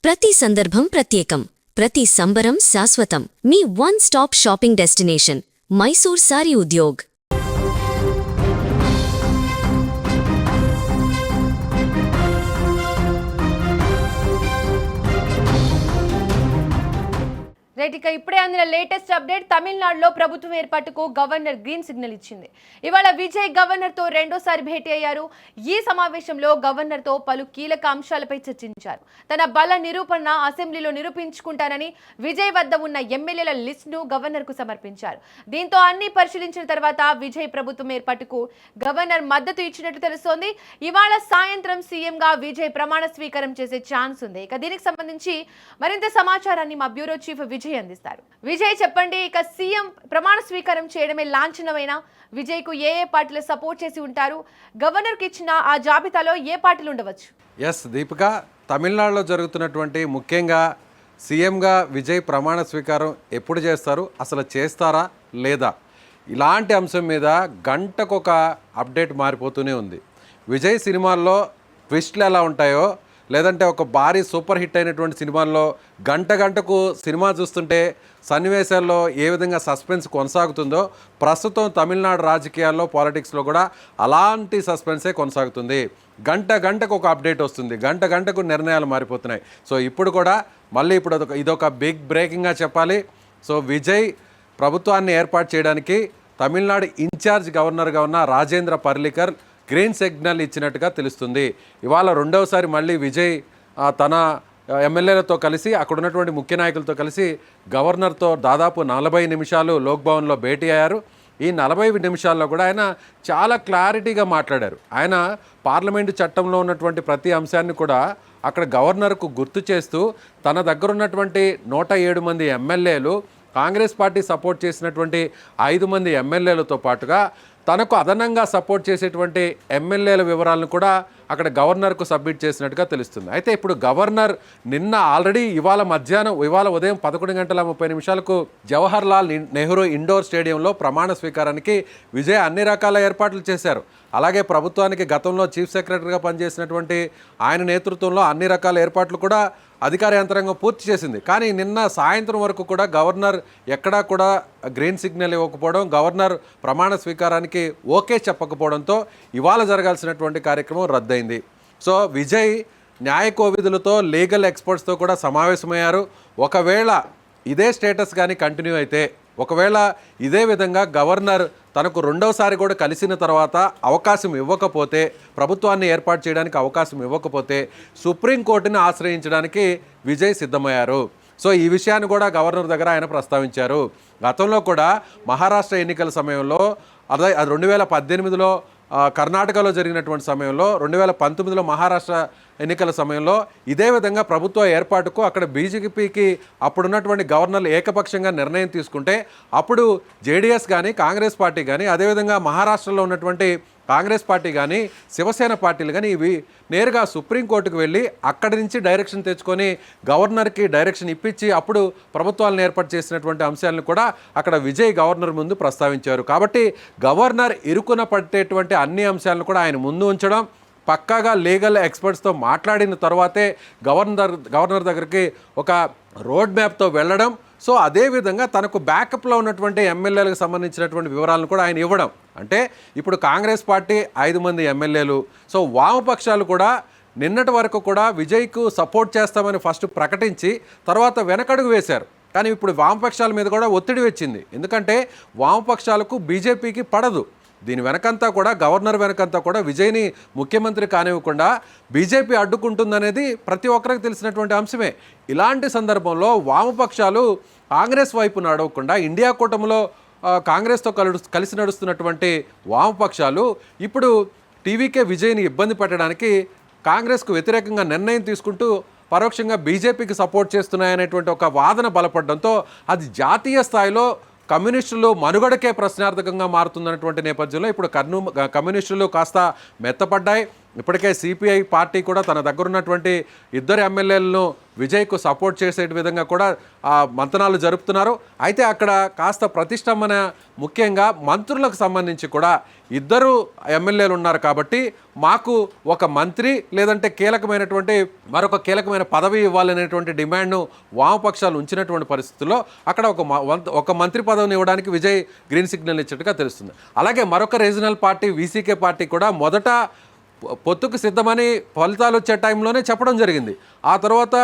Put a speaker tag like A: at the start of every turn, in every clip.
A: ప్రతి సందర్భం ప్రత్యేకం, ప్రతి సంబరం శాశ్వతం. మీ one stop shopping destination Mysore sari Udyog.
B: Right, ఇక ఇప్పుడే అందిన లేటెస్ట్ అప్డేట్. తమిళనాడులో ప్రభుత్వం ఏర్పాటుకు గవర్నర్ గ్రీన్ సిగ్నల్ ఇచ్చింది. ఇవాళ విజయ్ గవర్నర్తో రెండోసారి భేటీ అయ్యారు. ఈ సమావేశంలో గవర్నర్తో పలు కీలక అంశాలపై చర్చించారు. తన బల నిరూపణ అసెంబ్లీలో నిరూపించుకుంటానని విజయ్ వద్ద ఉన్న ఎమ్మెల్యేల లిస్టును గవర్నర్కు సమర్పించారు. దీంతో అన్ని పరిశీలించిన తర్వాత విజయ్ ప్రభుత్వం ఏర్పాటుకు గవర్నర్ మద్దతు ఇచ్చినట్టు తెలుస్తోంది. ఇవాళ సాయంత్రం సీఎంగా విజయ్ ప్రమాణ స్వీకారం చేసే ఛాన్స్ ఉంది. ఇక దీనికి సంబంధించి మరింత సమాచారాన్ని మా బ్యూరో చీఫ్ విజయ్ అందిస్తారు. విజయ్, చెప్పండి, ఇక సీఎం ప్రమాణ స్వీకారం చేయడమే లాంఛనమైన విజయ్ కు ఏ పార్టీలు సపోర్ట్ చేసి ఉంటారు? గవర్నర్ కి ఇచ్చిన ఆ జాబితాలో ఏ పార్టీలు ఉండవచ్చు?
C: ఎస్ దీపిక, తమిళనాడులో జరుగుతున్నటువంటి ముఖ్యంగా సీఎంగా విజయ్ ప్రమాణ స్వీకారం ఎప్పుడు చేస్తారు, అసలు చేస్తారా లేదా, ఇలాంటి అంశం మీద గంటకొక అప్డేట్ మారిపోతూనే ఉంది. విజయ్ సినిమాల్లో ట్విస్ట్లు ఎలా ఉంటాయో, లేదంటే ఒక భారీ సూపర్ హిట్ అయినటువంటి సినిమాల్లో గంటకు సినిమా చూస్తుంటే సన్నివేశాల్లో ఏ విధంగా సస్పెన్స్ కొనసాగుతుందో, ప్రస్తుతం తమిళనాడు రాజకీయాల్లో పాలిటిక్స్లో కూడా అలాంటి సస్పెన్సే కొనసాగుతుంది. గంటకు ఒక అప్డేట్ వస్తుంది, గంటకు నిర్ణయాలు మారిపోతున్నాయి. సో ఇప్పుడు కూడా మళ్ళీ ఇదొక బిగ్ బ్రేకింగ్గా చెప్పాలి. సో విజయ్ ప్రభుత్వాన్ని ఏర్పాటు చేయడానికి తమిళనాడు ఇన్ఛార్జ్ గవర్నర్గా ఉన్న రాజేంద్ర పర్లికర్ గ్రీన్ సిగ్నల్ ఇచ్చినట్టుగా తెలుస్తుంది. ఇవాళ రెండవసారి మళ్ళీ విజయ్ తన ఎమ్మెల్యేలతో కలిసి, అక్కడ ఉన్నటువంటి ముఖ్య నాయకులతో కలిసి గవర్నర్తో దాదాపు 40 నిమిషాలు లోక్భవన్లో భేటీ అయ్యారు. ఈ 40 నిమిషాల్లో కూడా ఆయన చాలా క్లారిటీగా మాట్లాడారు. ఆయన పార్లమెంటు చట్టంలో ఉన్నటువంటి ప్రతి అంశాన్ని కూడా అక్కడ గవర్నర్కు గుర్తు చేస్తూ, తన దగ్గర ఉన్నటువంటి 107 మంది ఎమ్మెల్యేలు, కాంగ్రెస్ పార్టీ సపోర్ట్ చేసినటువంటి 5 మంది ఎమ్మెల్యేలతో పాటుగా తనకు అదనంగా సపోర్ట్ చేసేటువంటి ఎమ్మెల్యేల వివరాలను కూడా అక్కడ గవర్నర్కు సబ్మిట్ చేసినట్టుగా తెలుస్తుంది. అయితే ఇప్పుడు గవర్నర్ నిన్న ఆల్రెడీ ఇవాళ ఉదయం 11:30 జవహర్ లాల్ నెహ్రూ ఇండోర్ స్టేడియంలో ప్రమాణ స్వీకారానికి విజయ్ అన్ని రకాల ఏర్పాట్లు చేశారు. అలాగే ప్రభుత్వానికి గతంలో చీఫ్ సెక్రటరీగా పనిచేసినటువంటి ఆయన నేతృత్వంలో అన్ని రకాల ఏర్పాట్లు కూడా అధికార యంత్రాంగం పూర్తి చేసింది. కానీ నిన్న సాయంత్రం వరకు కూడా గవర్నర్ ఎక్కడా కూడా గ్రీన్ సిగ్నల్ ఇవ్వకపోవడం, గవర్నర్ ప్రమాణ స్వీకారానికి ఓకే చెప్పకపోవడంతో ఇవాళ జరగాల్సినటువంటి కార్యక్రమం రద్దయింది. సో విజయ్ న్యాయ కోవిదులతో, లీగల్ ఎక్స్పర్ట్స్తో కూడా సమావేశమయ్యారు. ఒకవేళ ఇదే స్టేటస్ కానీ కంటిన్యూ అయితే, ఒకవేళ ఇదే విధంగా గవర్నర్ తనకు రెండవసారి కూడా కలిసిన తర్వాత అవకాశం ఇవ్వకపోతే, ప్రభుత్వాన్ని ఏర్పాటు చేయడానికి అవకాశం ఇవ్వకపోతే సుప్రీంకోర్టుని ఆశ్రయించడానికి విజయ్ సిద్ధమయ్యారు. సో ఈ విషయాన్ని కూడా గవర్నర్ దగ్గర ఆయన ప్రస్తావించారు. గతంలో కూడా మహారాష్ట్ర ఎన్నికల సమయంలో, అదే 2018లో కర్ణాటకలో జరిగినటువంటి సమయంలో, 2019లో మహారాష్ట్ర ఎన్నికల సమయంలో ఇదే విధంగా ప్రభుత్వ ఏర్పాటుకు అక్కడ బీజేపీకి అప్పుడున్నటువంటి గవర్నర్లు ఏకపక్షంగా నిర్ణయం తీసుకుంటే, అప్పుడు జేడీఎస్ కానీ, కాంగ్రెస్ పార్టీ కానీ, అదేవిధంగా మహారాష్ట్రలో ఉన్నటువంటి కాంగ్రెస్ పార్టీ కానీ, శివసేన పార్టీలు కానీ ఇవి నేరుగా సుప్రీంకోర్టుకు వెళ్ళి అక్కడి నుంచి డైరెక్షన్ తెచ్చుకొని గవర్నర్కి డైరెక్షన్ ఇప్పించి అప్పుడు ప్రభుత్వాలను ఏర్పాటు చేసినటువంటి అంశాలను కూడా అక్కడ విజయ్ గవర్నర్ ముందు ప్రస్తావించారు. కాబట్టి గవర్నర్ ఇరుకున పట్టేటువంటి అన్ని అంశాలను కూడా ఆయన ముందు ఉంచడం, పక్కాగా లీగల్ ఎక్స్పర్ట్స్తో మాట్లాడిన తర్వాతే గవర్నర్ దగ్గరికి ఒక రోడ్ మ్యాప్తో వెళ్ళడం. సో అదేవిధంగా తనకు బ్యాకప్లో ఉన్నటువంటి ఎమ్మెల్యేలకు సంబంధించినటువంటి వివరాలను కూడా ఆయన ఇవ్వడం. అంటే ఇప్పుడు కాంగ్రెస్ పార్టీ 5 మంది ఎమ్మెల్యేలు, సో వామపక్షాలు కూడా నిన్నటి వరకు కూడా విజయ్కు సపోర్ట్ చేస్తామని ఫస్ట్ ప్రకటించి తర్వాత వెనకడుగు వేశారు. కానీ ఇప్పుడు వామపక్షాల మీద కూడా ఒత్తిడి వచ్చింది. ఎందుకంటే వామపక్షాలకు బీజేపీకి పడదు. దీని వెనకంతా కూడా, గవర్నర్ వెనకంతా కూడా విజయ్ని ముఖ్యమంత్రి కానివ్వకుండా బీజేపీ అడ్డుకుంటుందనేది ప్రతి ఒక్కరికి తెలిసినటువంటి అంశమే. ఇలాంటి సందర్భంలో వామపక్షాలు కాంగ్రెస్ వైపు నడవకుండా, ఇండియా కూటమిలో కాంగ్రెస్తో కలిసి నడుస్తున్నటువంటి వామపక్షాలు ఇప్పుడు టీవీకే విజయ్ని ఇబ్బంది పెట్టడానికి కాంగ్రెస్కు వ్యతిరేకంగా నిర్ణయం తీసుకుంటూ పరోక్షంగా బీజేపీకి సపోర్ట్ చేస్తున్నాయనేటువంటి ఒక వాదన బలపడడంతో అది జాతీయ స్థాయిలో కమ్యూనిస్టులు మనుగడకే ప్రశ్నార్థకంగా మారుతుందన్నటువంటి నేపథ్యంలో ఇప్పుడు కమ్యూనిస్టులు కాస్త మెత్తపడ్డాయి. ఇప్పటికే సిపిఐ పార్టీ కూడా తన దగ్గర ఉన్నటువంటి ఇద్దరు ఎమ్మెల్యేలను విజయ్కు సపోర్ట్ చేసే విధంగా కూడా మంతనాలు జరుపుతున్నారు. అయితే అక్కడ కాస్త ప్రతిష్టంభన ముఖ్యంగా మంత్రులకు సంబంధించి కూడా ఇద్దరు ఎమ్మెల్యేలు ఉన్నారు కాబట్టి మాకు ఒక మంత్రి లేదంటే మరొక కీలకమైన పదవి ఇవ్వాలనేటువంటి డిమాండ్ను వామపక్షాలు ఉంచినటువంటి పరిస్థితుల్లో అక్కడ ఒక మంత్రి పదవిని ఇవ్వడానికి విజయ్ గ్రీన్ సిగ్నల్ ఇచ్చినట్టుగా తెలుస్తుంది. అలాగే మరొక రీజనల్ పార్టీ వీసీకే పార్టీ కూడా మొదట పొత్తుకు సిద్ధమని ఫలితాలు వచ్చే టైంలోనే చెప్పడం జరిగింది. ఆ తర్వాత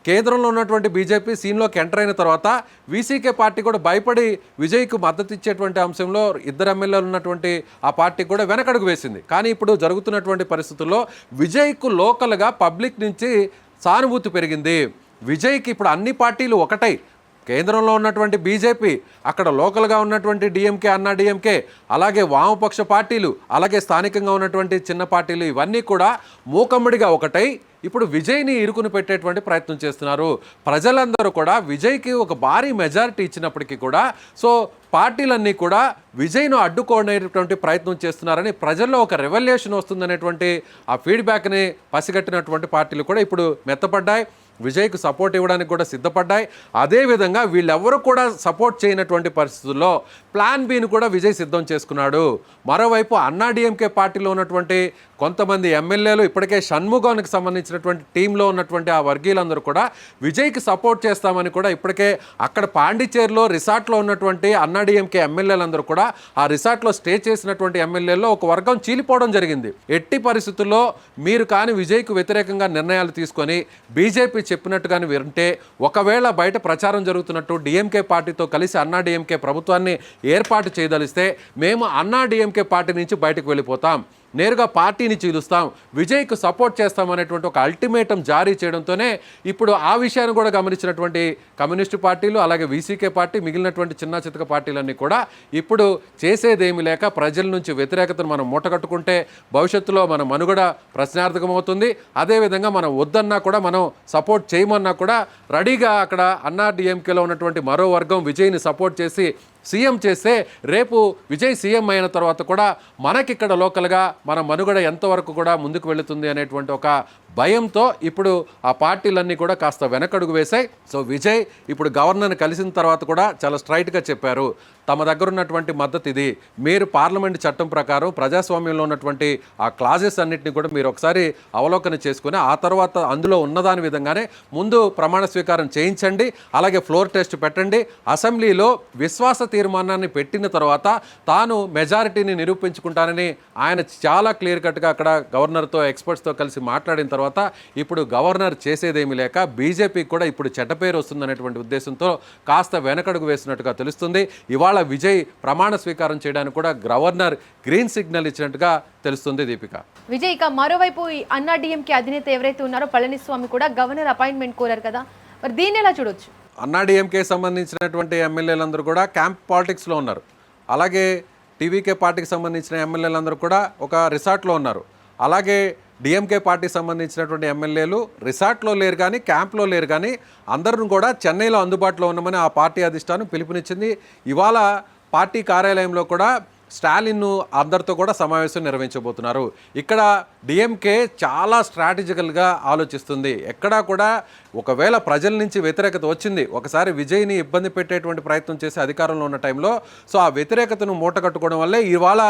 C: కేంద్రంలో ఉన్నటువంటి బీజేపీ సీన్లోకి ఎంటర్ అయిన తర్వాత వీసీకే పార్టీ కూడా భయపడి విజయ్కు మద్దతు ఇచ్చేటువంటి అంశంలో ఇద్దరు ఎమ్మెల్యేలు ఉన్నటువంటి ఆ పార్టీ కూడా వెనకడుగు వేసింది. కానీ ఇప్పుడు జరుగుతున్నటువంటి పరిస్థితుల్లో విజయ్కు లోకల్గా పబ్లిక్ నుంచి సానుభూతి పెరిగింది. విజయ్కి ఇప్పుడు అన్ని పార్టీలు ఒకటై కేంద్రంలో ఉన్నటువంటి బీజేపీ, అక్కడ లోకల్గా ఉన్నటువంటి డిఎంకే, అన్నా డిఎంకే, అలాగే వామపక్ష పార్టీలు, అలాగే స్థానికంగా ఉన్నటువంటి చిన్న పార్టీలు ఇవన్నీ కూడా మూకమ్మడిగా ఒకటై ఇప్పుడు విజయ్ని ఇరుకుని పెట్టేటువంటి ప్రయత్నం చేస్తున్నారు. ప్రజలందరూ కూడా విజయ్కి ఒక భారీ మెజారిటీ ఇచ్చినప్పటికీ కూడా పార్టీలన్నీ కూడా విజయ్ను అడ్డుకోనేటువంటి ప్రయత్నం చేస్తున్నారని ప్రజల్లో ఒక రెవల్యూషన్ వస్తుందనేటువంటి ఆ ఫీడ్బ్యాక్ని పసిగట్టినటువంటి పార్టీలు కూడా ఇప్పుడు మెత్తపడ్డాయి. విజయ్కు సపోర్ట్ ఇవ్వడానికి కూడా సిద్ధపడ్డాయి. అదేవిధంగా వీళ్ళెవరూ కూడా సపోర్ట్ చేయనటువంటి పరిస్థితుల్లో ప్లాన్ బిని కూడా విజయ్ సిద్ధం చేసుకున్నాడు. మరోవైపు అన్నా డిఎంకే పార్టీలో ఉన్నటువంటి కొంతమంది ఎమ్మెల్యేలు ఇప్పటికే షణ్ముగానికి సంబంధించినటువంటి టీంలో ఉన్నటువంటి ఆ వర్గీయులందరూ కూడా విజయ్కి సపోర్ట్ చేస్తామని కూడా ఇప్పటికే అక్కడ పాండిచేరిలో రిసార్ట్లో ఉన్నటువంటి అన్నా డిఎంకే ఎమ్మెల్యేలందరూ కూడా ఆ రిసార్ట్లో స్టే చేసినటువంటి ఎమ్మెల్యేల్లో ఒక వర్గం చీలిపోవడం జరిగింది. ఎట్టి పరిస్థితుల్లో మీరు కానీ విజయ్కు వ్యతిరేకంగా నిర్ణయాలు తీసుకొని బీజేపీ చెప్పినట్టుగానే వింటే ఒకవేళ బయట ప్రచారం జరుగుతున్నట్టు డిఎంకే పార్టీతో కలిసి అన్నా డిఎంకే ప్రభుత్వాన్ని ఏర్పాటు చేయదలిస్తే మేము అన్నా డిఎంకే పార్టీ నుంచి బయటకు వెళ్ళిపోతాం, నేరుగా పార్టీని చీలుస్తాం, విజయ్కు సపోర్ట్ చేస్తామనేటువంటి ఒక అల్టిమేటం జారీ చేయడంతోనే ఇప్పుడు ఆ విషయాన్ని కూడా గమనించినటువంటి కమ్యూనిస్టు పార్టీలు, అలాగే వీసీకే పార్టీ, మిగిలినటువంటి చిన్న చితక పార్టీలన్నీ కూడా ఇప్పుడు చేసేదేమీ లేక ప్రజల నుంచి వ్యతిరేకతను మనం మూటగట్టుకుంటే భవిష్యత్తులో మన మనుగడ ప్రశ్నార్థకమవుతుంది. అదేవిధంగా మనం వద్దన్నా కూడా మనం సపోర్ట్ చేయమన్నా కూడా రెడీగా అక్కడ అన్నా డిఎంకేలో ఉన్నటువంటి మరో వర్గం విజయ్ని సపోర్ట్ చేసి సీఎం చేస్తే రేపు విజయ్ సీఎం అయిన తర్వాత కూడా మనకిక్కడ లోకల్గా మన మనుగడ ఎంతవరకు కూడా ముందుకు వెళుతుంది అనేటువంటి ఒక భయంతో ఇప్పుడు ఆ పార్టీలన్నీ కూడా కాస్త వెనకడుగు వేశాయి. విజయ్ ఇప్పుడు గవర్నర్ని కలిసిన తర్వాత కూడా చాలా స్ట్రైట్గా చెప్పారు, తమ దగ్గర ఉన్నటువంటి మద్దతు ఇది, మీరు పార్లమెంట్ చట్టం ప్రకారం ప్రజాస్వామ్యంలో ఉన్నటువంటి ఆ క్లాజెస్ అన్నింటినీ కూడా మీరు ఒకసారి అవలోకన చేసుకుని ఆ తర్వాత అందులో ఉన్నదాని విధంగానే ముందు ప్రమాణ స్వీకారం చేయించండి, అలాగే ఫ్లోర్ టెస్ట్ పెట్టండి, అసెంబ్లీలో విశ్వాస తీర్మానాన్ని పెట్టిన తర్వాత తాను మెజారిటీని నిరూపించుకుంటానని ఆయన చాలా క్లియర్ కట్గా అక్కడ గవర్నర్తో ఎక్స్పర్ట్స్తో కలిసి మాట్లాడిన తర్వాత ఇప్పుడు గవర్నర్ చేసేదేమీ లేక బీజేపీకి కూడా ఇప్పుడు చెడ్డ పేరు వస్తుందనేటువంటి ఉద్దేశంతో కాస్త వెనకడుగు వేసినట్టుగా తెలుస్తుంది. ఇవాళ విజయ్ ప్రమాణ స్వీకారం చేయడానికి కూడా గవర్నర్ గ్రీన్ సిగ్నల్ ఇచ్చినట్టుగా తెలుస్తుంది. దీపిక,
B: విజయ్ ఇక మరోవైపు అన్నా డిఎంకే అధినేత ఎవరైతే ఉన్నారో పళనిస్వామి కూడా గవర్నర్ అపాయింట్మెంట్ కోరారు కదా, మరి దీన్ని ఎలా చూడొచ్చు?
C: అన్నా డిఎంకే సంబంధించినటువంటి ఎమ్మెల్యేలందరూ కూడా క్యాంప్ పాలిటిక్స్లో ఉన్నారు. అలాగే టీవీకే పార్టీకి సంబంధించిన ఎమ్మెల్యేలందరూ కూడా ఒక రిసార్ట్లో ఉన్నారు. అలాగే డిఎంకే పార్టీకి సంబంధించినటువంటి ఎమ్మెల్యేలు రిసార్ట్లో లేరు కానీ క్యాంప్లో లేరు కానీ అందరూ కూడా చెన్నైలో అందుబాటులో ఉన్నామని ఆ పార్టీ అధిష్టానం పిలుపునిచ్చింది. ఇవాళ పార్టీ కార్యాలయంలో కూడా స్టాలిన్ను అందరితో కూడా సమావేశం నిర్వహించబోతున్నారు. ఇక్కడ డిఎంకే చాలా స్ట్రాటజికల్గా ఆలోచిస్తుంది. ఎక్కడా కూడా ఒకవేళ ప్రజల నుంచి వ్యతిరేకత వచ్చింది, ఒకసారి విజయ్ని ఇబ్బంది పెట్టేటువంటి ప్రయత్నం చేసి అధికారంలో ఉన్న టైంలో ఆ వ్యతిరేకతను మూటగట్టుకోవడం వల్లే ఇవాళ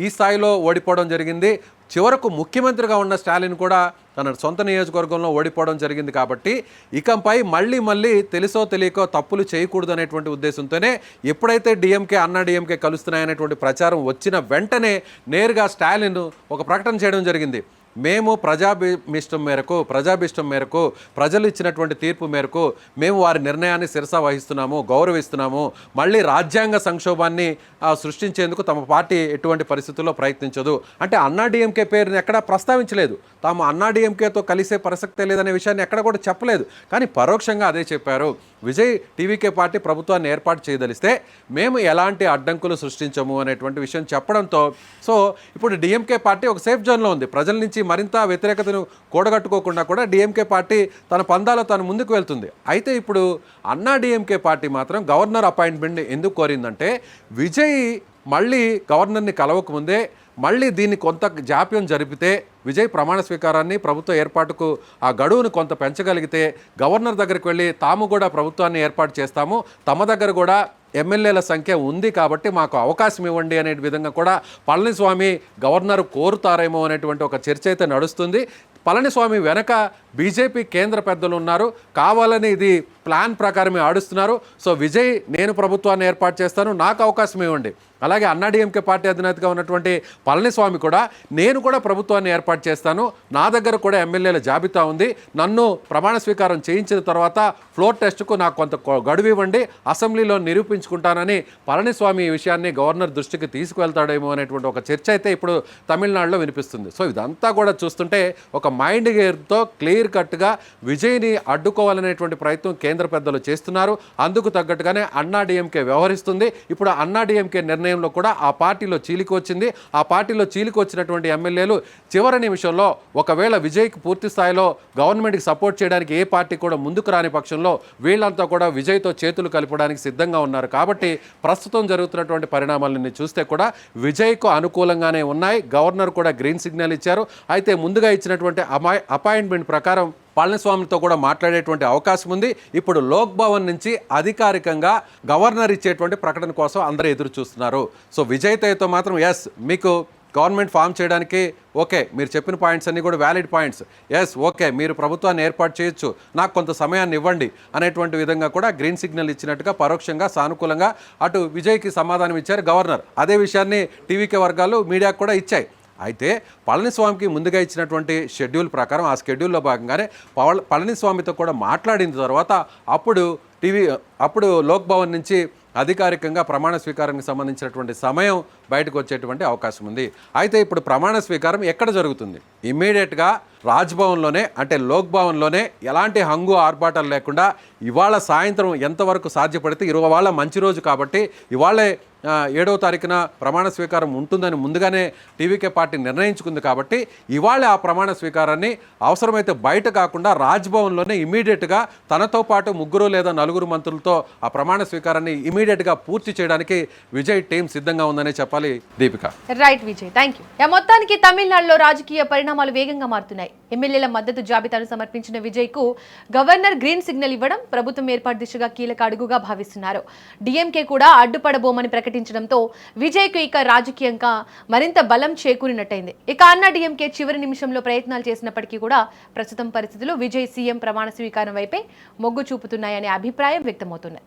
C: ఈ స్థాయిలో ఓడిపోవడం జరిగింది. చివరకు ముఖ్యమంత్రిగా ఉన్న స్టాలిన్ కూడా తన సొంత నియోజకవర్గంలో ఓడిపోవడం జరిగింది. కాబట్టి ఇకపై మళ్ళీ తెలుసో తెలియకో తప్పులు చేయకూడదు అనేటువంటి ఉద్దేశంతోనే ఎప్పుడైతే డిఎంకే అన్నా డిఎంకే కలుస్తున్నాయనేటువంటి ప్రచారం వచ్చిన వెంటనే నేరుగా స్టాలిన్ ఒక ప్రకటన చేయడం జరిగింది. మేము ప్రజాభీష్టం మేరకు ప్రజలు ఇచ్చినటువంటి తీర్పు మేరకు మేము వారి నిర్ణయాన్ని శిరసా వహిస్తున్నాము, గౌరవిస్తున్నాము. మళ్ళీ రాజ్యాంగ సంక్షోభాన్ని సృష్టించేందుకు తమ పార్టీ ఎటువంటి పరిస్థితుల్లో ప్రయత్నించదు అంటే అన్నా డిఎంకే పేరుని ఎక్కడా ప్రస్తావించలేదు. తాము అన్నా డిఎంకేతో కలిసే ప్రసక్తే లేదనే విషయాన్ని ఎక్కడ కూడా చెప్పలేదు. కానీ పరోక్షంగా అదే చెప్పారు. విజయ్ టీవీకే పార్టీ ప్రభుత్వాన్ని ఏర్పాటు చేయదలిస్తే మేము ఎలాంటి అడ్డంకులు సృష్టించము అనేటువంటి విషయం చెప్పడంతో ఇప్పుడు డిఎంకే పార్టీ ఒక సేఫ్ జోన్లో ఉంది. ప్రజల నుంచి మరింత వ్యతిరేకతను కూడగట్టుకోకుండా కూడా డిఎంకే పార్టీ తన పందాలో తాను ముందుకు వెళ్తుంది. అయితే ఇప్పుడు అన్నా డిఎంకే పార్టీ మాత్రం గవర్నర్ అపాయింట్మెంట్ ఎందుకు కోరిందంటే విజయ్ మళ్ళీ గవర్నర్ని కలవకముందే మళ్ళీ దీన్ని కొంత జాప్యం జరిపితే విజయ్ ప్రమాణ స్వీకారాన్ని ప్రభుత్వ ఏర్పాటుకు ఆ గడువును కొంత పెంచగలిగితే గవర్నర్ దగ్గరికి వెళ్ళి తాము కూడా ప్రభుత్వాన్ని ఏర్పాటు చేస్తాము, తమ దగ్గర కూడా ఎమ్మెల్యేల సంఖ్య ఉంది కాబట్టి మాకు అవకాశం ఇవ్వండి అనే విధంగా కూడా పళనిస్వామి గవర్నర్ కోరుతారేమో అనేటువంటి ఒక చర్చ అయితే నడుస్తుంది. పళనిస్వామి వెనక బీజేపీ కేంద్ర పెద్దలు ఉన్నారు, కావాలని ఇది ప్లాన్ ప్రకారమే ఆడుస్తున్నారు. సో విజయ్ నేను ప్రభుత్వాన్ని ఏర్పాటు చేస్తాను, నాకు అవకాశం ఇవ్వండి. అలాగే అన్నాడీఎంకే పార్టీ అధినేతగా ఉన్నటువంటి పళనిస్వామి కూడా నేను కూడా ప్రభుత్వాన్ని ఏర్పాటు చేస్తాను, నా దగ్గర కూడా ఎమ్మెల్యేల జాబితా ఉంది, నన్ను ప్రమాణ స్వీకారం చేయించిన తర్వాత ఫ్లోర్ టెస్ట్కు నాకు కొంత గడువు ఇవ్వండి, అసెంబ్లీలో నిరూపించుకుంటానని పళనిస్వామి ఈ విషయాన్ని గవర్నర్ దృష్టికి తీసుకువెళ్తాడేమో అనేటువంటి ఒక చర్చ అయితే ఇప్పుడు తమిళనాడులో వినిపిస్తుంది. సో ఇదంతా కూడా చూస్తుంటే ఒక మైండ్ గేర్తో క్లియర్ కట్గా విజయ్ని అడ్డుకోవాలనేటువంటి ప్రయత్నం కేంద్ర పెద్దలు చేస్తున్నారు. అందుకు తగ్గట్టుగానే అన్నాడీఎంకే వ్యవహరిస్తుంది. ఇప్పుడు అన్నాడీఎంకే నిర్ణయంలో కూడా ఆ పార్టీలో చీలిక వచ్చింది. ఆ పార్టీలో చీలిక వచ్చినటువంటి ఎమ్మెల్యేలు చివరి నిమిషంలో ఒకవేళ విజయ్కి పూర్తి స్థాయిలో గవర్నమెంట్కి సపోర్ట్ చేయడానికి ఏ పార్టీ కూడా ముందుకు రాని పక్షంలో వీళ్ళంతా కూడా విజయ్తో చేతులు కలపడానికి సిద్ధంగా ఉన్నారు. కాబట్టి ప్రస్తుతం జరుగుతున్నటువంటి పరిణామాలన్నీ చూస్తే కూడా విజయ్కు అనుకూలంగానే ఉన్నాయి. గవర్నర్ కూడా గ్రీన్ సిగ్నల్ ఇచ్చారు. అయితే ముందుగా ఇచ్చినటువంటి అపాయింట్మెంట్ ప్రకారం పళనిస్వామితో కూడా మాట్లాడేటువంటి అవకాశం ఉంది. ఇప్పుడు లోక్ భవన్ నుంచి అధికారికంగా గవర్నర్ ఇచ్చేటువంటి ప్రకటన కోసం అందరూ ఎదురు చూస్తున్నారు. సో విజయ్తో మాత్రం ఎస్ మీకు గవర్నమెంట్ ఫామ్ చేయడానికి ఓకే, మీరు చెప్పిన పాయింట్స్ అన్నీ కూడా వ్యాలిడ్ పాయింట్స్, ఎస్ ఓకే మీరు ప్రభుత్వాన్ని ఏర్పాటు చేయొచ్చు, నాకు కొంత సమయాన్ని ఇవ్వండి అనేటువంటి విధంగా కూడా గ్రీన్ సిగ్నల్ ఇచ్చినట్టుగా పరోక్షంగా సానుకూలంగా అటు విజయ్కి సమాధానం ఇచ్చారు గవర్నర్. అదే విషయాన్ని టీవీకే వర్గాలు మీడియాకు కూడా ఇచ్చాయి. అయితే పళనిస్వామికి ముందుగా ఇచ్చినటువంటి షెడ్యూల్ ప్రకారం ఆ షెడ్యూల్లో భాగంగానే పళనిస్వామితో కూడా మాట్లాడిన తర్వాత అప్పుడు లోక్ భవన్ నుంచి అధికారికంగా ప్రమాణ స్వీకారానికి సంబంధించినటువంటి సమయం బయటకు వచ్చేటువంటి అవకాశం ఉంది. అయితే ఇప్పుడు ప్రమాణ స్వీకారం ఎక్కడ జరుగుతుంది? ఇమ్మీడియట్గా రాజ్భవన్లోనే, అంటే లోక్ భవన్లోనే ఎలాంటి హంగు ఆర్భాటాలు లేకుండా ఇవాళ సాయంత్రం ఎంతవరకు సాధ్యపడితే ఇవాళ మంచి రోజు కాబట్టి ఇవాళే 7వ తారీఖున ప్రమాణ స్వీకారం ఉంటుందని ముందుగానే టీవీకే పార్టీ నిర్ణయించుకుంది కాబట్టి ఇవాళ ఆ ప్రమాణ స్వీకారాన్ని అవసరమైతే బయట కాకుండా రాజ్భవన్లోనే ఇమీడియట్గా తనతో పాటు 3 లేదా 4 మంత్రులతో ఆ ప్రమాణ స్వీకారాన్ని ఇమీడియట్గా పూర్తి చేయడానికి విజయ్ టీం సిద్ధంగా ఉందనే చెప్పాలి. Deepika.
B: Right Vijay, thank you. మొత్తానికి తమిళనాడులో రాజకీయ పరిణామాలు వేగంగా మారుతున్నాయి. ఎమ్మెల్యేల మద్దతు జాబితాను సమర్పించిన విజయ్ కు గవర్నర్ గ్రీన్ సిగ్నల్ ఇవ్వడం ప్రభుత్వం ఏర్పాటు దిశగా కీలక అడుగుగా భావిస్తున్నారు. డిఎంకే కూడా అడ్డుపడబోమని ప్రకటించడంతో విజయ్ కు ఇక రాజకీయంగా మరింత బలం చేకూరినట్టయింది. ఇక అన్నా డిఎంకే చివరి నిమిషంలో ప్రయత్నాలు చేసినప్పటికీ కూడా ప్రస్తుతం పరిస్థితులు విజయ్ సీఎం ప్రమాణ స్వీకారం వైపే మొగ్గు చూపుతున్నాయనే అభిప్రాయం వ్యక్తమవుతున్నాయి.